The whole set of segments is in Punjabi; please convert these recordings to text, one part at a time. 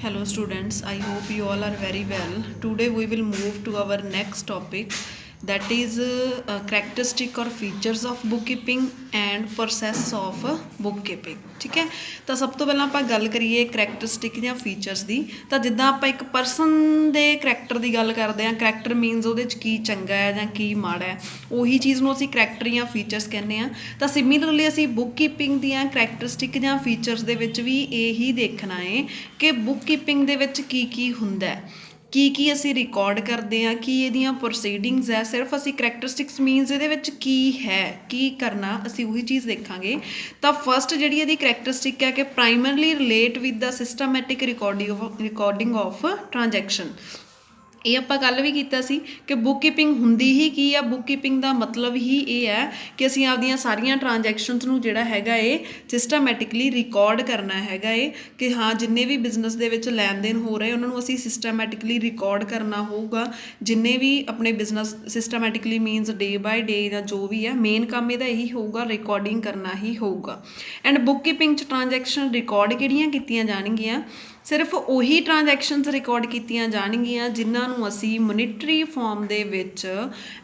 Hello students, I hope you all are very well. Today we will move to our next topic, that is characteristic or features of bookkeeping and process of bookkeeping. ठीक है, ਤਾਂ ਸਭ ਤੋਂ ਪਹਿਲਾਂ ਆਪਾਂ ਗੱਲ ਕਰੀਏ ਕਰੈਕਟਰਿਸਟਿਕ ਜਾਂ ਫੀਚਰਸ ਦੀ। ਤਾਂ ਜਿੱਦਾਂ ਆਪਾਂ ਇੱਕ ਪਰਸਨ ਦੇ ਕਰੈਕਟਰ ਦੀ ਗੱਲ ਕਰਦੇ ਹਾਂ, ਕਰੈਕਟਰ ਮੀਨਸ ਉਹਦੇ 'ਚ ਕੀ ਚੰਗਾ ਹੈ ਜਾਂ ਕੀ ਮਾੜਾ ਹੈ, ਉਹੀ ਚੀਜ਼ ਨੂੰ ਅਸੀਂ ਕਰੈਕਟਰ ਜਾਂ ਫੀਚਰਸ ਕਹਿੰਦੇ ਹਾਂ। ਤਾਂ ਸਿਮਿਲਰਲੀ ਅਸੀਂ ਬੁੱਕਕੀਪਿੰਗ ਦੀਆਂ ਕਰੈਕਟਰਿਸਟਿਕ ਜਾਂ ਫੀਚਰਸ ਦੇ ਵਿੱਚ ਵੀ ਇਹੀ ਦੇਖਣਾ ਹੈ ਕਿ ਬੁੱਕਕੀਪਿੰਗ ਦੇ ਵਿੱਚ ਕੀ ਹੁੰਦਾ ਹੈ, ਕੀ ਅਸੀਂ ਰਿਕਾਰਡ ਕਰਦੇ ਹਾਂ, ਕੀ ਇਹਦੀਆਂ ਪ੍ਰੋਸੀਡਿੰਗਸ ਹੈ। ਸਿਰਫ ਅਸੀਂ ਕਰੈਕਟਰਿਸਟਿਕਸ ਮੀਨਸ ਇਹਦੇ ਵਿੱਚ ਕੀ ਹੈ, ਕੀ ਕਰਨਾ, ਅਸੀਂ ਉਹੀ ਚੀਜ਼ ਦੇਖਾਂਗੇ। ਤਾਂ ਫਸਟ ਜਿਹੜੀ ਇਹਦੀ ਕਰੈਕਟਰਿਸਟਿਕ ਹੈ ਕਿ primarily relate with the systematic recording of transaction. ਇਹ ਆਪਾਂ ਕੱਲ੍ਹ ਵੀ ਕੀਤਾ ਸੀ ਕਿ ਬੁੱਕਕੀਪਿੰਗ ਹੁੰਦੀ ਹੀ ਕੀ ਆ। ਬੁੱਕਕੀਪਿੰਗ ਦਾ ਮਤਲਬ ਹੀ ਇਹ ਹੈ ਕਿ ਅਸੀਂ ਆਪਦੀਆਂ ਸਾਰੀਆਂ ਟ੍ਰਾਂਜੈਕਸ਼ਨਸ ਨੂੰ ਜਿਹੜਾ ਹੈਗਾ ਇਹ ਸਿਸਟਮੈਟਿਕਲੀ ਰਿਕਾਰਡ ਕਰਨਾ ਹੈਗਾ ਏ, ਕਿ ਹਾਂ ਜਿੰਨੇ ਵੀ ਬਿਜ਼ਨਸ ਦੇ ਵਿੱਚ ਲੈਣ ਦੇਣ ਹੋ ਰਹੇ ਉਹਨਾਂ ਨੂੰ ਅਸੀਂ ਸਿਸਟਮੈਟਿਕਲੀ ਰਿਕਾਰਡ ਕਰਨਾ ਹੋਊਗਾ। ਜਿੰਨੇ ਵੀ ਆਪਣੇ business systematically means day by day ਜਾਂ ਜੋ ਵੀ ਹੈ, ਮੇਨ ਕੰਮ ਇਹਦਾ ਇਹੀ ਹੋਊਗਾ, ਰਿਕਾਰਡਿੰਗ ਕਰਨਾ ਹੀ ਹੋਊਗਾ। ਐਂਡ ਬੁੱਕਕੀਪਿੰਗ 'ਚ ਟ੍ਰਾਂਜੈਕਸ਼ਨ ਰਿਕਾਰਡ ਕਿਹੜੀਆਂ ਕੀਤੀਆਂ ਜਾਣਗੀਆਂ? ਸਿਰਫ ਉਹੀ ਟ੍ਰਾਂਜੈਕਸ਼ਨਸ ਰਿਕਾਰਡ ਕੀਤੀਆਂ ਜਾਣਗੀਆਂ ਜਿਨ੍ਹਾਂ ਨੂੰ ਅਸੀਂ ਮੋਨੀਟਰੀ ਫਾਰਮ ਦੇ ਵਿੱਚ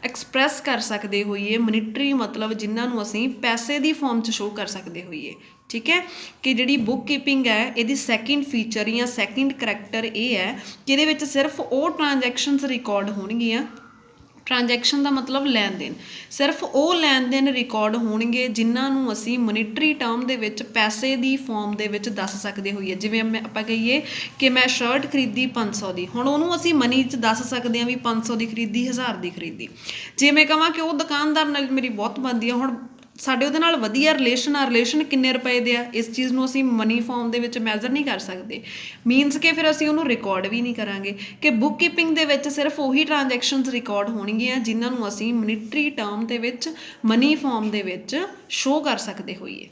ਐਕਸਪ੍ਰੈਸ ਕਰ ਸਕਦੇ ਹੋਈਏ। ਮੋਨੀਟਰੀ ਮਤਲਬ ਜਿਨ੍ਹਾਂ ਨੂੰ ਅਸੀਂ ਪੈਸੇ ਦੀ ਫਾਰਮ 'ਚ ਸ਼ੋਅ ਕਰ ਸਕਦੇ ਹੋਈਏ। ਠੀਕ ਹੈ, ਕਿ ਜਿਹੜੀ ਬੁੱਕਕੀਪਿੰਗ ਹੈ ਇਹਦੀ ਸੈਕਿੰਡ ਫੀਚਰ ਜਾਂ ਸੈਕਿੰਡ ਕਰੈਕਟਰ ਇਹ ਹੈ ਕਿ ਇਹਦੇ ਵਿੱਚ ਸਿਰਫ ਉਹ ਟ੍ਰਾਂਜੈਕਸ਼ਨਸ ਰਿਕਾਰਡ ਹੋਣਗੀਆਂ। ਟ੍ਰਾਂਜੈਕਸ਼ਨ ਦਾ ਮਤਲਬ ਲੈਣ ਦੇਣ, ਸਿਰਫ ਉਹ ਲੈਣ ਦੇਣ ਰਿਕਾਰਡ ਹੋਣਗੇ ਜਿਨ੍ਹਾਂ ਨੂੰ ਅਸੀਂ ਮੋਨੀਟਰੀ ਟਰਮ ਦੇ ਵਿੱਚ ਪੈਸੇ ਦੀ ਫਾਰਮ ਦੇ ਵਿੱਚ ਦੱਸ ਸਕਦੇ ਹੋਈਏ। ਜਿਵੇਂ ਆਪਾਂ ਕਹੀਏ ਕਿ ਮੈਂ ਸ਼ਰਟ ਖਰੀਦੀ 500 ਦੀ, ਹੁਣ ਉਹਨੂੰ ਅਸੀਂ ਮਨੀ 'ਚ ਦੱਸ ਸਕਦੇ ਹਾਂ ਵੀ 500 ਦੀ ਖਰੀਦੀ, 1000 ਦੀ ਖਰੀਦੀ। ਜੇ ਮੈਂ ਕਹਾਂ ਕਿ ਉਹ ਦੁਕਾਨਦਾਰ ਨਾਲ ਮੇਰੀ ਬਹੁਤ ਬਣਦੀ ਆ, ਹੁਣ ਸਾਡੇ ਉਹਦੇ ਨਾਲ ਵਧੀਆ ਰਿਲੇਸ਼ਨ ਆ, ਰਿਲੇਸ਼ਨ ਕਿੰਨੇ ਰੁਪਏ ਦੇ ਆ, ਇਸ ਚੀਜ਼ ਨੂੰ ਅਸੀਂ ਮਨੀ ਫਾਰਮ ਦੇ ਵਿੱਚ ਮੈਜ਼ਰ ਨਹੀਂ ਕਰ ਸਕਦੇ। ਮੀਨਸ ਕਿ ਫਿਰ ਅਸੀਂ ਉਹਨੂੰ ਰਿਕਾਰਡ ਵੀ ਨਹੀਂ ਕਰਾਂਗੇ। ਕਿ ਬੁੱਕਕੀਪਿੰਗ ਦੇ ਵਿੱਚ ਸਿਰਫ ਉਹੀ ਟ੍ਰਾਂਜੈਕਸ਼ਨਸ ਰਿਕਾਰਡ ਹੋਣਗੀਆਂ ਜਿਨ੍ਹਾਂ ਨੂੰ ਅਸੀਂ ਮੋਨੀਟਰੀ ਟਰਮ ਦੇ ਵਿੱਚ ਮਨੀ ਫਾਰਮ ਦੇ ਵਿੱਚ ਸ਼ੋਅ ਕਰ ਸਕਦੇ ਹੋਈਏ।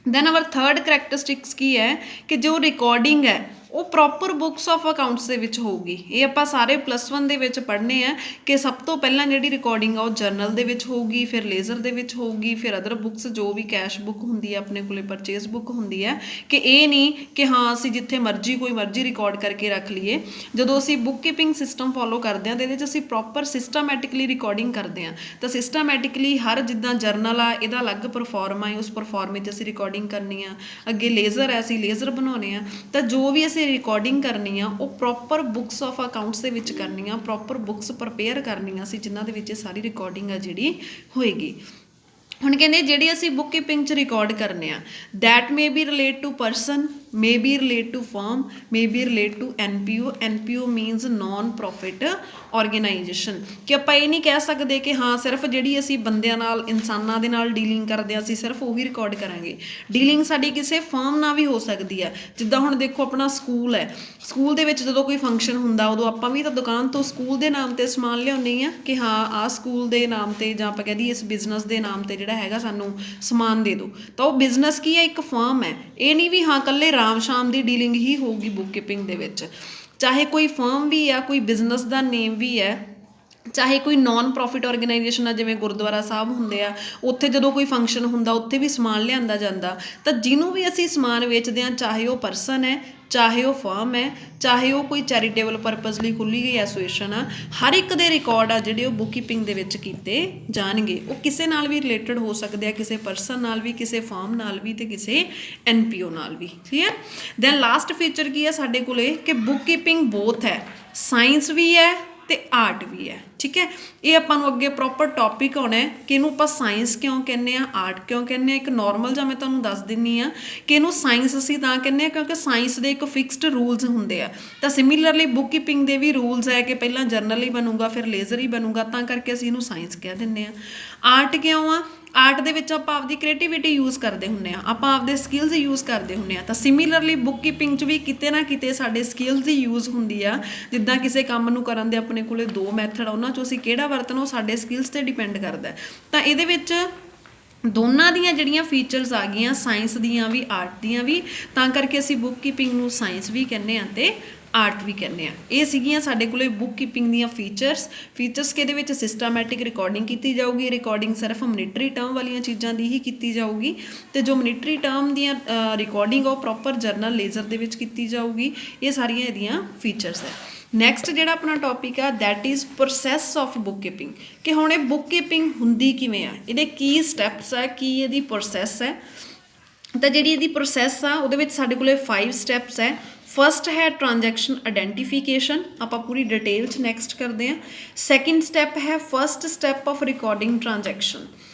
ਦੈਨ ਆਵਰ ਥਰਡ ਕਰੈਕਟਰਿਸਟਿਕਸ ਕੀ ਹੈ ਕਿ ਜੋ ਰਿਕਾਰਡਿੰਗ ਹੈ ਉਹ ਪ੍ਰੋਪਰ ਬੁੱਕਸ ਆਫ ਅਕਾਊਂਟਸ ਦੇ ਵਿੱਚ ਹੋਊਗੀ। ਇਹ ਆਪਾਂ ਸਾਰੇ +1 ਦੇ ਵਿੱਚ ਪੜ੍ਹਨੇ ਆ ਕਿ ਸਭ ਤੋਂ ਪਹਿਲਾਂ ਜਿਹੜੀ ਰਿਕਾਰਡਿੰਗ ਆ ਉਹ ਜਰਨਲ ਦੇ ਵਿੱਚ ਹੋਊਗੀ, ਫਿਰ ਲੇਜ਼ਰ ਦੇ ਵਿੱਚ ਹੋਊਗੀ, ਫਿਰ ਅਦਰ ਬੁੱਕਸ ਜੋ ਵੀ ਕੈਸ਼ ਬੁੱਕ ਹੁੰਦੀ ਹੈ ਆਪਣੇ ਕੋਲੇ, ਪਰਚੇਜ਼ ਬੁੱਕ ਹੁੰਦੀ ਹੈ। ਕਿ ਇਹ ਨਹੀਂ ਕਿ ਹਾਂ ਅਸੀਂ ਜਿੱਥੇ ਮਰਜ਼ੀ ਕੋਈ ਮਰਜ਼ੀ ਰਿਕਾਰਡ ਕਰਕੇ ਰੱਖ ਲਈਏ। ਜਦੋਂ ਅਸੀਂ ਬੁੱਕਕੀਪਿੰਗ ਸਿਸਟਮ ਫੋਲੋ ਕਰਦੇ ਹਾਂ ਤਾਂ ਇਹਦੇ 'ਚ ਅਸੀਂ ਪ੍ਰੋਪਰ ਸਿਸਟਮੈਟਿਕਲੀ ਰਿਕਾਰਡਿੰਗ ਕਰਦੇ ਹਾਂ। ਤਾਂ ਸਿਸਟਮੈਟਿਕਲੀ ਹਰ ਜਿੱਦਾਂ ਜਰਨਲ ਆ ਇਹਦਾ ਅਲੱਗ ਪਰਫੋਰਮ ਆ, ਉਸ ਪਰਫੋਰਮ ਵਿੱਚ ਅਸੀਂ ਰਿਕਾਰਡਿੰਗ ਕਰਨੀ ਆ। ਅੱਗੇ ਲੇਜ਼ਰ ਹੈ, ਅਸੀਂ ਲੇਜ਼ਰ ਬਣਾਉਣੇ ਆ। ਤਾਂ ਜੋ ਵੀ ਅਸੀਂ ਰਿਕਾਰਡਿੰਗ ਕਰਨੀ ਆ ਉਹ ਪ੍ਰੋਪਰ ਬੁੱਕਸ ਆਫ ਅਕਾਊਂਟਸ ਦੇ ਵਿੱਚ ਕਰਨੀ ਆ, ਪ੍ਰੋਪਰ ਬੁੱਕਸ ਪ੍ਰਪੇਅਰ ਕਰਨੀਆਂ ਸੀ ਜਿਨ੍ਹਾਂ ਦੇ ਵਿੱਚ ਇਹ ਸਾਰੀ ਰਿਕਾਰਡਿੰਗ ਆ ਜਿਹੜੀ ਹੋਏਗੀ। ਹੁਣ ਕਹਿੰਦੇ ਜਿਹੜੀ ਅਸੀਂ ਬੁੱਕਕੀਪਿੰਗ 'ਚ ਰਿਕਾਰਡ ਕਰਨੇ ਆ, that may be relate to person, may be relate to firm, may be relate to NPO. NPO means non profit organization। ਕਿ ਆਪਾਂ ਇਹ ਨਹੀਂ ਕਹਿ ਸਕਦੇ ਕਿ ਹਾਂ ਸਿਰਫ ਜਿਹੜੀ ਅਸੀਂ ਬੰਦਿਆਂ ਨਾਲ, ਇਨਸਾਨਾਂ ਦੇ ਨਾਲ ਡੀਲਿੰਗ ਕਰਦੇ ਹਾਂ ਅਸੀਂ ਸਿਰਫ ਉਹੀ ਰਿਕਾਰਡ ਕਰਾਂਗੇ। ਡੀਲਿੰਗ ਸਾਡੀ ਕਿਸੇ ਫਰਮ ਨਾਲ ਵੀ ਹੋ ਸਕਦੀ ਹੈ। ਜਿੱਦਾਂ ਹੁਣ ਦੇਖੋ ਆਪਣਾ ਸਕੂਲ ਹੈ, ਸਕੂਲ ਦੇ ਵਿੱਚ ਜਦੋਂ ਕੋਈ ਫੰਕਸ਼ਨ ਹੁੰਦਾ ਉਦੋਂ ਆਪਾਂ ਵੀ ਤਾਂ ਦੁਕਾਨ ਤੋਂ ਸਕੂਲ ਦੇ ਨਾਮ 'ਤੇ ਸਮਾਨ ਲਿਆਉਂਦੇ ਹਾਂ ਕਿ ਹਾਂ ਆਹ ਸਕੂਲ ਦੇ ਨਾਮ 'ਤੇ, ਜਾਂ ਆਪਾਂ ਕਹਿ ਦਈਏ ਇਸ ਬਿਜ਼ਨਸ ਦੇ ਨਾਮ 'ਤੇ ਜਿਹੜਾ ਹੈਗਾ ਸਾਨੂੰ ਸਮਾਨ ਦੇ ਦਿਓ। ਤਾਂ ਉਹ ਬਿਜ਼ਨਸ ਕੀ ਹੈ? ਇੱਕ ਫਰਮ ਹੈ। ਇਹ ਨਹੀਂ ਵੀ ਹਾਂ ਇਕੱਲੇ ਰਾਮ ਸ਼ਾਮ ਦੀ ਡੀਲਿੰਗ ਹੀ ਹੋਊਗੀ ਬੁੱਕਕੀਪਿੰਗ ਦੇ ਵਿੱਚ। ਚਾਹੇ ਕੋਈ ਫਰਮ ਵੀ ਆ, ਕੋਈ ਬਿਜ਼ਨਸ ਦਾ ਨੇਮ ਵੀ ਹੈ, ਚਾਹੇ ਕੋਈ ਨੋਨ ਪ੍ਰੋਫਿਟ ਔਰਗੇਨਾਈਜੇਸ਼ਨ ਆ, ਜਿਵੇਂ ਗੁਰਦੁਆਰਾ ਸਾਹਿਬ ਹੁੰਦੇ ਆ, ਉੱਥੇ ਜਦੋਂ ਕੋਈ ਫੰਕਸ਼ਨ ਹੁੰਦਾ ਉੱਥੇ ਵੀ ਸਮਾਨ ਲਿਆਂਦਾ ਜਾਂਦਾ। ਤਾਂ ਜਿਹਨੂੰ ਵੀ ਅਸੀਂ ਸਮਾਨ ਵੇਚਦੇ ਹਾਂ, ਚਾਹੇ ਉਹ ਪਰਸਨ ਹੈ, ਚਾਹੇ ਉਹ ਫਰਮ ਹੈ, ਚਾਹੇ ਉਹ ਕੋਈ ਚੈਰੀਟੇਬਲ ਪਰਪਸ ਲਈ ਖੁੱਲ੍ਹੀ ਗਈ ਐਸੋਸੀਏਸ਼ਨ ਆ, ਹਰ ਇੱਕ ਦੇ ਰਿਕਾਰਡ ਆ ਜਿਹੜੇ ਉਹ ਬੁੱਕਕੀਪਿੰਗ ਦੇ ਵਿੱਚ ਕੀਤੇ ਜਾਣਗੇ। ਉਹ ਕਿਸੇ ਨਾਲ ਵੀ ਰਿਲੇਟਡ ਹੋ ਸਕਦੇ ਆ, ਕਿਸੇ ਪਰਸਨ ਨਾਲ ਵੀ, ਕਿਸੇ ਫਰਮ ਨਾਲ ਵੀ, ਅਤੇ ਕਿਸੇ NPO ਨਾਲ ਵੀ। ਠੀਕ ਹੈ। ਦੈਨ ਲਾਸਟ ਫੀਚਰ ਕੀ ਹੈ ਸਾਡੇ ਕੋਲੇ ਕਿ ਬੁੱਕਕੀਪਿੰਗ ਬੋਥ ਹੈ, ਸਾਇੰਸ ਵੀ ਹੈ ਅਤੇ ਆਰਟ ਵੀ ਹੈ। ਠੀਕ ਹੈ, ਇਹ ਆਪਾਂ ਨੂੰ ਅੱਗੇ ਪ੍ਰੋਪਰ ਟੌਪਿਕ ਆਉਣਾ ਕਿ ਇਹਨੂੰ ਆਪਾਂ ਸਾਇੰਸ ਕਿਉਂ ਕਹਿੰਦੇ ਹਾਂ, ਆਰਟ ਕਿਉਂ ਕਹਿੰਦੇ ਹਾਂ। ਇੱਕ ਨੋਰਮਲ ਜਾਂ ਮੈਂ ਤੁਹਾਨੂੰ ਦੱਸ ਦਿੰਦੀ ਹਾਂ ਕਿ ਇਹਨੂੰ ਸਾਇੰਸ ਅਸੀਂ ਤਾਂ ਕਹਿੰਦੇ ਹਾਂ ਕਿਉਂਕਿ ਸਾਇੰਸ ਦੇ ਇੱਕ ਫਿਕਸਡ ਰੂਲਸ ਹੁੰਦੇ ਆ। ਤਾਂ ਸਿਮਿਲਰਲੀ ਬੁੱਕਕੀਪਿੰਗ ਦੇ ਵੀ ਰੂਲਸ ਹੈ ਕਿ ਪਹਿਲਾਂ ਜਰਨਲ ਹੀ ਬਣੂਗਾ, ਫਿਰ ਲੇਜ਼ਰ ਹੀ ਬਣੂਗਾ, ਤਾਂ ਕਰਕੇ ਅਸੀਂ ਇਹਨੂੰ ਸਾਇੰਸ ਕਹਿ ਦਿੰਦੇ ਹਾਂ। ਆਰਟ ਕਿਉਂ ਆ? ਆਰਟ ਦੇ ਵਿੱਚ ਆਪਾਂ ਆਪਦੀ ਕ੍ਰੀਏਟੀਵਿਟੀ ਯੂਜ਼ ਕਰਦੇ ਹੁੰਦੇ ਹਾਂ, ਆਪਾਂ ਆਪਦੇ ਸਕਿੱਲਸ ਯੂਜ਼ ਕਰਦੇ ਹੁੰਦੇ ਹਾਂ। ਤਾਂ ਸਿਮਿਲਰਲੀ ਬੁੱਕਕੀਪਿੰਗ 'ਚ ਵੀ ਕਿਤੇ ਨਾ ਕਿਤੇ ਸਾਡੇ ਸਕਿੱਲਸ ਦੀ ਯੂਜ਼ ਹੁੰਦੀ ਆ। ਜਿੱਦਾਂ ਕਿਸੇ ਕੰਮ ਨੂੰ ਕਰਨ ਦੇ ਆਪਣੇ ਕੋਲੇ 2 ਮੈਥਡ ਆ, ਉਹਨਾਂ 'ਚੋਂ ਅਸੀਂ ਕਿਹੜਾ ਵਰਤਣਾ ਉਹ ਸਾਡੇ ਸਕਿੱਲਸ 'ਤੇ ਡਿਪੈਂਡ ਕਰਦਾ। ਤਾਂ ਇਹਦੇ ਵਿੱਚ ਦੋਨਾਂ ਦੀਆਂ ਜਿਹੜੀਆਂ ਫੀਚਰਸ ਆ ਗਈਆਂ, ਸਾਇੰਸ ਦੀਆਂ ਵੀ ਆਰਟ ਦੀਆਂ ਵੀ, ਤਾਂ ਕਰਕੇ ਅਸੀਂ ਬੁੱਕ ਕੀਪਿੰਗ ਨੂੰ ਸਾਇੰਸ ਵੀ ਕਹਿੰਦੇ ਹਾਂ ਅਤੇ ਆਰਟ ਵੀ ਕਹਿੰਦੇ ਆ। ਇਹ ਸੀਗੀਆਂ ਸਾਡੇ ਕੋਲੇ ਬੁੱਕ ਕੀਪਿੰਗ ਦੀਆਂ ਫੀਚਰਸ ਕਿ ਇਹਦੇ ਵਿੱਚ ਸਿਸਟਮੈਟਿਕ ਰਿਕਾਰਡਿੰਗ ਕੀਤੀ ਜਾਊਗੀ। ਰਿਕਾਰਡਿੰਗ ਸਿਰਫ ਮੋਨੀਟਰੀ ਟਰਮ ਵਾਲੀਆਂ ਚੀਜ਼ਾਂ ਦੀ ਹੀ ਕੀਤੀ ਜਾਊਗੀ, ਅਤੇ ਜੋ ਮੋਨੀਟਰੀ ਟਰਮ ਦੀਆਂ ਰਿਕਾਰਡਿੰਗ ਉਹ ਪ੍ਰੋਪਰ ਜਰਨਲ ਲੇਜ਼ਰ ਦੇ ਵਿੱਚ ਕੀਤੀ ਜਾਊਗੀ। ਇਹ ਸਾਰੀਆਂ ਇਹਦੀਆਂ ਫੀਚਰਸ ਹੈ। ਨੈਕਸਟ ਜਿਹੜਾ ਆਪਣਾ ਟੌਪਿਕ ਆ that is process of book keeping, ਕਿ ਹੁਣ ਇਹ ਬੁੱਕ ਕੀਪਿੰਗ ਹੁੰਦੀ ਕਿਵੇਂ ਆ, ਇਹਦੇ ਕੀ ਸਟੈਪਸ ਆ, ਕੀ ਇਹਦੀ ਪ੍ਰੋਸੈਸ ਹੈ। ਤਾਂ ਜਿਹੜੀ ਇਹਦੀ ਪ੍ਰੋਸੈਸ ਆ ਉਹਦੇ ਵਿੱਚ ਸਾਡੇ ਕੋਲੇ 5 ਸਟੈਪਸ ਹੈ। ਫਸਟ ਹੈ ਟ੍ਰਾਂਜੈਕਸ਼ਨ ਆਇਡੈਂਟੀਫਿਕੇਸ਼ਨ, ਆਪਾਂ ਪੂਰੀ ਡਿਟੇਲ 'ਚ ਨੈਕਸਟ ਕਰਦੇ ਹਾਂ। ਸੈਕਿੰਡ ਸਟੈਪ ਹੈ first step of recording transaction,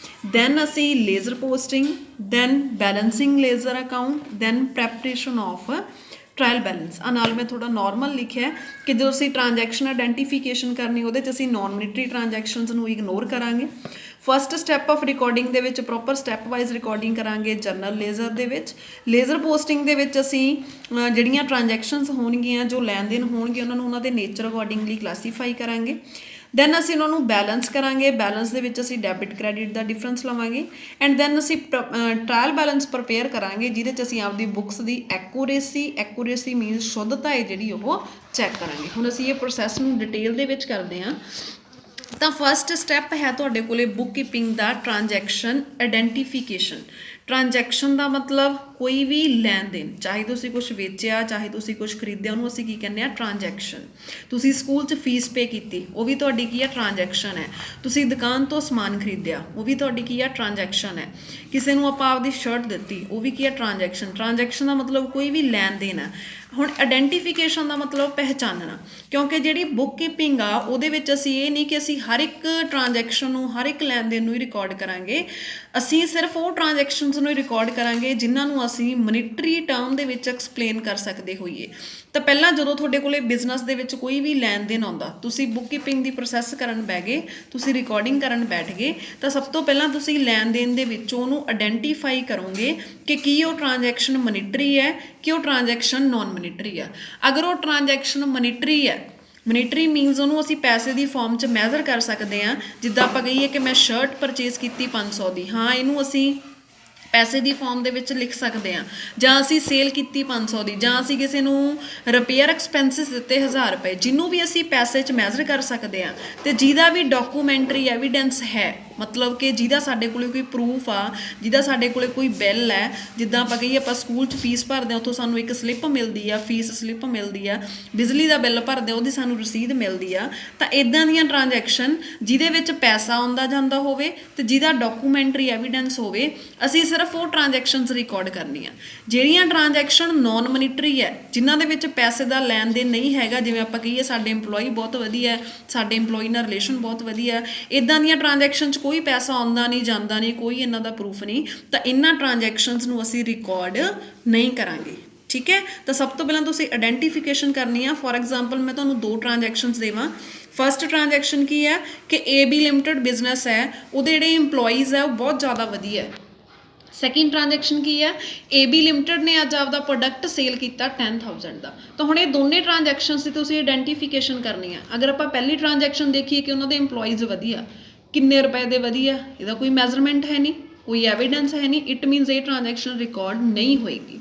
then ਅਸੀਂ ledger posting, then balancing ledger account, then preparation of trial balance. ਆ ਨਾਲ ਮੈਂ ਥੋੜਾ ਨੋਰਮਲ ਲਿਖਿਆ ਕਿ ਜਦੋਂ ਅਸੀਂ ਟ੍ਰਾਂਜੈਕਸ਼ਨ ਆਇਡੈਂਟੀਫਿਕੇਸ਼ਨ ਕਰਨੀ ਉਹਦੇ 'ਚ ਅਸੀਂ ਨੋਨ ਮੋਨੀਟਰੀ ਟ੍ਰਾਂਜੈਕਸ਼ਨਸ ਨੂੰ ਇਗਨੋਰ ਕਰਾਂਗੇ। ਫਸਟ ਸਟੈਪ ਆਫ ਰਿਕਾਰਡਿੰਗ ਦੇ ਵਿੱਚ ਪ੍ਰੋਪਰ ਸਟੈਪ ਵਾਈਜ਼ ਰਿਕਾਰਡਿੰਗ ਕਰਾਂਗੇ ਜਰਨਲ ਲੇਜ਼ਰ ਦੇ ਵਿੱਚ। ਲੇਜ਼ਰ ਪੋਸਟਿੰਗ ਦੇ ਵਿੱਚ ਅਸੀਂ ਜਿਹੜੀਆਂ ਟ੍ਰਾਂਜੈਕਸ਼ਨਸ ਹੋਣਗੀਆਂ, ਜੋ ਲੈਣ ਦੇਣ ਹੋਣਗੇ, ਉਹਨਾਂ ਨੂੰ ਉਹਨਾਂ ਦੇ ਨੇਚਰ ਅਕੋਰਡਿੰਗਲੀ ਕਲਾਸੀਫਾਈ ਕਰਾਂਗੇ। ਦੈਨ ਅਸੀਂ ਉਹਨਾਂ ਨੂੰ ਬੈਲੈਂਸ ਕਰਾਂਗੇ। ਬੈਲੈਂਸ ਦੇ ਵਿੱਚ ਅਸੀਂ ਡੈਬਿਟ ਕ੍ਰੈਡਿਟ ਦਾ ਡਿਫਰੈਂਸ ਲਵਾਂਗੇ। ਐਂਡ ਦੈਨ ਅਸੀਂ ਟਰਾਇਲ ਬੈਲੈਂਸ ਪ੍ਰਪੇਅਰ ਕਰਾਂਗੇ, ਜਿਹਦੇ 'ਚ ਅਸੀਂ ਆਪਦੀ ਬੁੱਕਸ ਦੀ ਐਕੂਰੇਸੀ ਮੀਨਸ ਸ਼ੁੱਧਤਾ ਹੈ ਜਿਹੜੀ ਉਹ ਚੈੱਕ ਕਰਾਂਗੇ। ਹੁਣ ਅਸੀਂ ਇਹ ਪ੍ਰੋਸੈਸ ਨੂੰ ਡਿਟੇਲ ਦੇ ਵਿੱਚ ਕਰਦੇ ਹਾਂ। ਤਾਂ ਫਸਟ ਸਟੈਪ ਹੈ ਤੁਹਾਡੇ ਕੋਲੇ ਬੁੱਕ ਕੀਪਿੰਗ ਦਾ ਟ੍ਰਾਂਜੈਕਸ਼ਨ ਆਇਡੈਂਟੀਫਿਕੇਸ਼ਨ। ਟ੍ਰਾਂਜੈਕਸ਼ਨ ਦਾ ਮਤਲਬ ਕੋਈ ਵੀ ਲੈਣ ਦੇਣ, ਚਾਹੇ ਤੁਸੀਂ ਕੁਛ ਵੇਚਿਆ, ਚਾਹੇ ਤੁਸੀਂ ਕੁਛ ਖਰੀਦਿਆ, ਉਹਨੂੰ ਅਸੀਂ ਕੀ ਕਹਿੰਦੇ ਆ ਟ੍ਰਾਂਜੈਕਸ਼ਨ। ਤੁਸੀਂ ਸਕੂਲ 'ਚ ਫੀਸ ਪੇ ਕੀਤੀ, ਉਹ ਵੀ ਤੁਹਾਡੀ ਕੀ ਆ ਟ੍ਰਾਂਜੈਕਸ਼ਨ ਹੈ। ਤੁਸੀਂ ਦੁਕਾਨ ਤੋਂ ਸਮਾਨ ਖਰੀਦਿਆ, ਉਹ ਵੀ ਤੁਹਾਡੀ ਕੀ ਆ ਟ੍ਰਾਂਜੈਕਸ਼ਨ ਹੈ। ਕਿਸੇ ਨੂੰ ਆਪਾਂ ਆਪਦੀ ਸ਼ਰਟ ਦਿੱਤੀ, ਉਹ ਵੀ ਕੀ ਆ ਟ੍ਰਾਂਜੈਕਸ਼ਨ। ਟ੍ਰਾਂਜੈਕਸ਼ਨ ਦਾ ਮਤਲਬ ਕੋਈ ਵੀ ਲੈਣ ਦੇਣ ਹੈ। ਹੁਣ ਆਇਡੈਂਟੀਫਿਕੇਸ਼ਨ ਦਾ ਮਤਲਬ ਪਹਿਚਾਨਣਾ, ਕਿਉਂਕਿ ਜਿਹੜੀ ਬੁੱਕ ਕੀਪਿੰਗ ਆ ਉਹਦੇ ਵਿੱਚ ਅਸੀਂ ਇਹ ਨਹੀਂ ਕਿ ਅਸੀਂ ਹਰ ਇੱਕ ਟ੍ਰਾਂਜੈਕਸ਼ਨ ਨੂੰ, ਹਰ ਇੱਕ ਲੈਣ ਦੇਣ ਨੂੰ ਹੀ ਰਿਕਾਰਡ ਕਰਾਂਗੇ। ਅਸੀਂ ਸਿਰਫ ਉਹ ਟ੍ਰਾਂਜੈਕਸ਼ਨਸ ਨੂੰ ਹੀ ਰਿਕਾਰਡ ਕਰਾਂਗੇ ਜਿਨ੍ਹਾਂ ਨੂੰ ਅਸੀਂ ਮੋਨੀਟਰੀ ਟਰਮ ਦੇ ਵਿੱਚ ਐਕਸਪਲੇਨ ਕਰ ਸਕਦੇ ਹੋਈਏ। ਤਾਂ ਪਹਿਲਾਂ ਜਦੋਂ ਤੁਹਾਡੇ ਕੋਲੇ ਬਿਜ਼ਨਸ ਦੇ ਵਿੱਚ ਕੋਈ ਵੀ ਲੈਣ ਦੇਣ ਆਉਂਦਾ, ਤੁਸੀਂ ਬੁੱਕ ਕੀਪਿੰਗ ਦੀ ਪ੍ਰੋਸੈਸ ਕਰਨ ਬਹਿ ਗਏ, ਤੁਸੀਂ ਰਿਕਾਰਡਿੰਗ ਕਰਨ ਬੈਠ ਗਏ, ਤਾਂ ਸਭ ਤੋਂ ਪਹਿਲਾਂ ਤੁਸੀਂ ਲੈਣ ਦੇਣ ਦੇ ਵਿੱਚੋਂ ਉਹਨੂੰ ਆਇਡੈਂਟੀਫਾਈ ਕਰੋਗੇ ਕਿ ਕੀ ਉਹ ਟ੍ਰਾਂਜੈਕਸ਼ਨ ਮੋਨੀਟਰੀ ਹੈ, ਕਿ ਉਹ ਟ੍ਰਾਂਜੈਕਸ਼ਨ ਨੋਨ ਮੋਨੀਟਰੀ ਆ। ਅਗਰ ਉਹ ਟ੍ਰਾਂਜੈਕਸ਼ਨ ਮੋਨੀਟਰੀ ਹੈ, ਮੋਨੀਟਰੀ ਮੀਨਸ ਉਹਨੂੰ ਅਸੀਂ ਪੈਸੇ ਦੀ ਫਾਰਮ 'ਚ ਮੈਜ਼ਰ ਕਰ ਸਕਦੇ ਹਾਂ। ਜਿੱਦਾਂ ਆਪਾਂ ਕਹੀਏ ਕਿ ਮੈਂ ਸ਼ਰਟ ਪਰਚੇਜ਼ ਕੀਤੀ 500 ਦੀ, ਹਾਂ ਇਹਨੂੰ ਅਸੀਂ ਪੈਸੇ ਦੀ ਫਾਰਮ ਦੇ ਵਿੱਚ ਲਿਖ ਸਕਦੇ ਹਾਂ। ਜਾਂ ਅਸੀਂ ਸੇਲ ਕੀਤੀ 500 ਦੀ, ਜਾਂ ਅਸੀਂ ਕਿਸੇ ਨੂੰ ਰਿਪੇਅਰ ਐਕਸਪੈਂਸਿਸ ਦਿੱਤੇ 1000 ਰੁਪਏ, ਜਿਹਨੂੰ ਵੀ ਅਸੀਂ ਪੈਸੇ 'ਚ ਮੈਜ਼ਰ ਕਰ ਸਕਦੇ ਹਾਂ। ਅਤੇ ਜਿਹਦਾ ਵੀ ਡਾਕੂਮੈਂਟਰੀ ਐਵੀਡੈਂਸ ਹੈ, ਮਤਲਬ ਕਿ ਜਿਹਦਾ ਸਾਡੇ ਕੋਲ ਕੋਈ ਪ੍ਰੂਫ ਆ, ਜਿਹਦਾ ਸਾਡੇ ਕੋਲ ਕੋਈ ਬਿੱਲ ਹੈ। ਜਿੱਦਾਂ ਆਪਾਂ ਕਹੀਏ ਆਪਾਂ ਸਕੂਲ 'ਚ ਫੀਸ ਭਰਦੇ ਹਾਂ, ਉੱਥੋਂ ਸਾਨੂੰ ਇੱਕ ਸਲਿੱਪ ਮਿਲਦੀ ਆ, ਫੀਸ ਸਲਿੱਪ ਮਿਲਦੀ ਆ। ਬਿਜਲੀ ਦਾ ਬਿੱਲ ਭਰਦੇ ਉਹਦੀ ਸਾਨੂੰ ਰਸੀਦ ਮਿਲਦੀ ਆ। ਤਾਂ ਇੱਦਾਂ ਦੀਆਂ ਟ੍ਰਾਂਜੈਕਸ਼ਨ ਜਿਹਦੇ ਵਿੱਚ ਪੈਸਾ ਆਉਂਦਾ ਜਾਂਦਾ ਹੋਵੇ ਅਤੇ ਜਿਹਦਾ ਡਾਕੂਮੈਂਟਰੀ ਐਵੀਡੈਂਸ ਹੋਵੇ, ਅਸੀਂ ਸਿਰਫ ਉਹ ਟ੍ਰਾਂਜੈਕਸ਼ਨਸ ਰਿਕਾਰਡ ਕਰਨੀਆਂ। ਜਿਹੜੀਆਂ ਟ੍ਰਾਂਜੈਕਸ਼ਨ ਨੋਨ ਮੋਨੀਟਰੀ ਹੈ, ਜਿਨ੍ਹਾਂ ਦੇ ਵਿੱਚ ਪੈਸੇ ਦਾ ਲੈਣ ਦੇਣ ਨਹੀਂ ਹੈਗਾ, ਜਿਵੇਂ ਆਪਾਂ ਕਹੀਏ ਸਾਡੇ ਇੰਪਲੋਈ ਬਹੁਤ ਵਧੀਆ, ਸਾਡੇ ਇੰਪਲੋਈ ਨਾਲ ਰਿਲੇਸ਼ਨ ਬਹੁਤ ਵਧੀਆ, ਇੱਦਾਂ ਦੀਆਂ ਟ੍ਰਾਂਜੈਕਸ਼ਨ 'ਚ ਕੋਈ ਪੈਸਾ ਆਉਂਦਾ ਨਹੀਂ, ਜਾਂਦਾ ਨਹੀਂ, ਕੋਈ ਇਹਨਾਂ ਦਾ ਪ੍ਰੂਫ ਨਹੀਂ, ਤਾਂ ਇਹਨਾਂ ਟ੍ਰਾਂਜੈਕਸ਼ਨਸ ਨੂੰ ਅਸੀਂ ਰਿਕਾਰਡ ਨਹੀਂ ਕਰਾਂਗੇ। ਠੀਕ ਹੈ। ਤਾਂ ਸਭ ਤੋਂ ਪਹਿਲਾਂ ਤੁਸੀਂ ਆਇਡੈਂਟੀਫਿਕੇਸ਼ਨ ਕਰਨੀ ਆ। ਫੋਰ ਐਗਜ਼ਾਮਪਲ ਮੈਂ ਤੁਹਾਨੂੰ 2 ਟ੍ਰਾਂਜੈਕਸ਼ਨਸ ਦੇਵਾਂ। ਫਸਟ ਟ੍ਰਾਂਜੈਕਸ਼ਨ ਕੀ ਹੈ ਕਿ AB ਲਿਮਟਿਡ ਬਿਜ਼ਨਸ ਹੈ, ਉਹਦੇ ਜਿਹੜੇ ਇੰਪਲੋਈਜ਼ ਹੈ ਉਹ ਬਹੁਤ ਜ਼ਿਆਦਾ ਵਧੀਆ ਹੈ। ਸੈਕਿੰਡ ਟ੍ਰਾਂਜੈਕਸ਼ਨ ਕੀ ਹੈ, AB ਲਿਮਟਿਡ ਨੇ ਅੱਜ ਆਪਦਾ ਪ੍ਰੋਡਕਟ ਸੇਲ ਕੀਤਾ 10,000 ਦਾ। ਤਾਂ ਹੁਣ ਇਹ ਦੋਨੇ ਟ੍ਰਾਂਜੈਕਸ਼ਨਸ ਦੀ ਤੁਸੀਂ ਆਇਡੈਂਟੀਫਿਕੇਸ਼ਨ ਕਰਨੀ ਆ। ਅਗਰ ਆਪਾਂ ਪਹਿਲੀ ਟ੍ਰਾਂਜੈਕਸ਼ਨ ਦੇਖੀਏ ਕਿ ਉਹਨਾਂ ਦੇ ਇੰਪਲੋਈਜ਼ ਵਧੀਆ, ਕਿੰਨੇ ਰੁਪਏ ਦੇ ਵਧੀਆ, ਇਹਦਾ ਕੋਈ ਮੈਜ਼ਰਮੈਂਟ ਹੈ ਨਹੀਂ, ਕੋਈ ਐਵੀਡੈਂਸ ਹੈ ਨਹੀਂ, ਇਟ ਮੀਨਸ ਇਹ ਟ੍ਰਾਂਜੈਕਸ਼ਨ ਰਿਕਾਰਡ ਨਹੀਂ ਹੋਏਗੀ।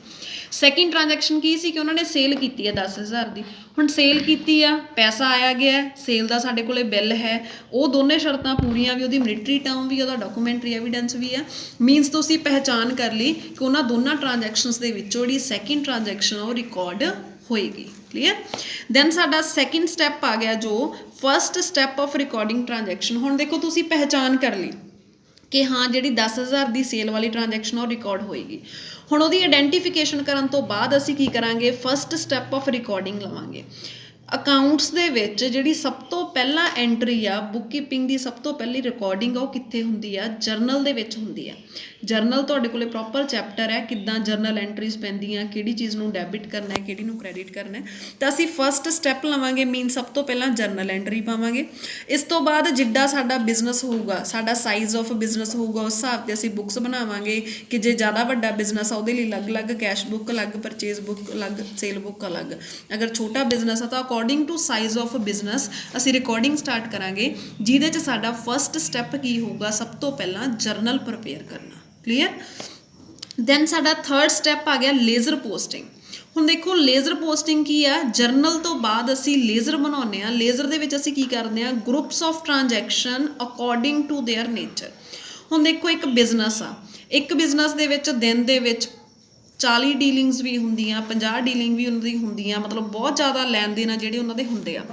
ਸੈਕਿੰਡ ਟ੍ਰਾਂਜੈਕਸ਼ਨ ਕੀ ਸੀ ਕਿ ਉਹਨਾਂ ਨੇ ਸੇਲ ਕੀਤੀ ਹੈ 10,000 ਦੀ। ਹੁਣ ਸੇਲ ਕੀਤੀ ਆ, ਪੈਸਾ ਆਇਆ ਗਿਆ, ਸੇਲ ਦਾ ਸਾਡੇ ਕੋਲੇ ਬਿੱਲ ਹੈ, ਉਹ ਦੋਨੇ ਸ਼ਰਤਾਂ ਪੂਰੀਆਂ ਵੀ, ਉਹਦੀ ਮੋਨੀਟਰੀ ਟਰਮ ਵੀ, ਉਹਦਾ ਡਾਕੂਮੈਂਟਰੀ ਐਵੀਡੈਂਸ ਵੀ ਆ। ਮੀਨਸ ਤੁਸੀਂ ਪਹਿਚਾਣ ਕਰ ਲਈ ਕਿ ਉਹਨਾਂ ਦੋਨਾਂ ਟ੍ਰਾਂਜੈਕਸ਼ਨਸ ਦੇ ਵਿੱਚੋਂ ਜਿਹੜੀ ਸੈਕਿੰਡ ਟ੍ਰਾਂਜੈਕਸ਼ਨ ਉਹ ਰਿਕਾਰਡ ਹੋਏਗੀ। ਕਲੀਅਰ। ਦੈਨ ਸਾਡਾ ਸੈਕਿੰਡ ਸਟੈਪ ਆ ਗਿਆ ਜੋ first step of recording transaction. ਹੁਣ ਦੇਖੋ ਤੁਸੀਂ ਪਹਿਚਾਣ ਕਰ ਲਈ ਕਿ ਹਾਂ ਜਿਹੜੀ 10,000 ਦੀ ਸੇਲ ਵਾਲੀ ਟ੍ਰਾਂਜੈਕਸ਼ਨ ਉਹ ਰਿਕਾਰਡ ਹੋਏਗੀ। ਹੁਣ ਉਹਦੀ ਆਇਡੈਂਟੀਫਿਕੇਸ਼ਨ ਕਰਨ ਤੋਂ ਬਾਅਦ ਅਸੀਂ ਕੀ ਕਰਾਂਗੇ, ਫਸਟ ਸਟੈਪ ਆਫ ਰਿਕਾਰਡਿੰਗ ਲਵਾਂਗੇ। ਅਕਾਊਂਟਸ ਦੇ ਵਿੱਚ ਜਿਹੜੀ ਸਭ ਤੋਂ ਪਹਿਲਾਂ ਐਂਟਰੀ ਆ, ਬੁੱਕ ਕੀਪਿੰਗ ਦੀ ਸਭ ਤੋਂ ਪਹਿਲੀ ਰਿਕਾਰਡਿੰਗ ਉਹ ਕਿੱਥੇ ਹੁੰਦੀ ਆ, ਜਰਨਲ ਦੇ ਵਿੱਚ ਹੁੰਦੀ ਆ। ਜਰਨਲ ਤੁਹਾਡੇ ਕੋਲੇ ਪ੍ਰੋਪਰ ਚੈਪਟਰ ਹੈ, ਕਿੱਦਾਂ ਜਰਨਲ ਐਂਟਰੀਜ਼ ਪੈਂਦੀਆਂ, ਕਿਹੜੀ ਚੀਜ਼ ਨੂੰ ਡੈਬਿਟ ਕਰਨਾ ਹੈ, ਕਿਹੜੀ ਨੂੰ ਕ੍ਰੈਡਿਟ ਕਰਨਾ ਹੈ। ਤਾਂ ਅਸੀਂ ਫਸਟ ਸਟੈਪ ਲਵਾਂਗੇ, ਮੀਨ ਸਭ ਤੋਂ ਪਹਿਲਾਂ ਜਰਨਲ ਐਂਟਰੀ ਪਾਵਾਂਗੇ। ਇਸ ਤੋਂ ਬਾਅਦ ਜਿੱਡਾ ਸਾਡਾ ਬਿਜ਼ਨਸ ਹੋਊਗਾ, ਸਾਡਾ ਸਾਈਜ਼ ਆਫ ਬਿਜ਼ਨਸ ਹੋਊਗਾ, ਉਸ ਹਿਸਾਬ 'ਤੇ ਅਸੀਂ ਬੁੱਕਸ ਬਣਾਵਾਂਗੇ ਕਿ ਜੇ ਜ਼ਿਆਦਾ ਵੱਡਾ ਬਿਜ਼ਨਸ ਆ ਉਹਦੇ ਲਈ ਅਲੱਗ-ਅਲੱਗ ਕੈਸ਼ ਬੁੱਕ ਅਲੱਗ, ਪਰਚੇਜ਼ ਬੁੱਕ ਅਲੱਗ, ਸੇਲ ਬੁੱਕ ਅਲੱਗ। ਅਗਰ ਛੋਟਾ ਬਿਜ਼ਨਸ ਆ ਤਾਂ according to size of business ਅਸੀਂ ਰਿਕਾਰਡਿੰਗ ਸਟਾਰਟ ਕਰਾਂਗੇ, ਜਿਹਦੇ 'ਚ ਸਾਡਾ ਫਸਟ ਸਟੈਪ ਕੀ ਹੋਊਗਾ, ਸਭ ਤੋਂ ਪਹਿਲਾਂ ਜਰਨਲ ਪ੍ਰਪੇਅਰ ਕਰਨਾ। क्लीयर। ਦੈਨ ਸਾਡਾ ਥਰਡ ਸਟੈਪ ਆ ਗਿਆ ਲੇਜ਼ਰ ਪੋਸਟਿੰਗ। ਹੁਣ ਦੇਖੋ ਲੇਜ਼ਰ ਪੋਸਟਿੰਗ ਕੀ ਆ, ਜਰਨਲ ਤੋਂ ਬਾਅਦ ਅਸੀਂ ਲੇਜ਼ਰ ਬਣਾਉਂਦੇ ਹਾਂ। ਲੇਜ਼ਰ ਦੇ ਵਿੱਚ ਅਸੀਂ ਕੀ ਕਰਦੇ ਹਾਂ, groups of transaction according to their nature. ਹੁਣ ਦੇਖੋ ਇੱਕ ਬਿਜ਼ਨਸ ਆ, ਇੱਕ ਬਿਜ਼ਨਸ ਦੇ ਵਿੱਚ ਦਿਨ ਦੇ ਵਿੱਚ 40 ਡੀਲਿੰਗਸ ਵੀ ਹੁੰਦੀਆਂ, 50 ਡੀਲਿੰਗ ਵੀ ਉਹਨਾਂ ਦੀ ਹੁੰਦੀਆਂ, ਮਤਲਬ ਬਹੁਤ ਜ਼ਿਆਦਾ ਲੈਣ ਦੇਣ ਆ ਜਿਹੜੇ ਉਹਨਾਂ ਦੇ ਹੁੰਦੇ ਆ।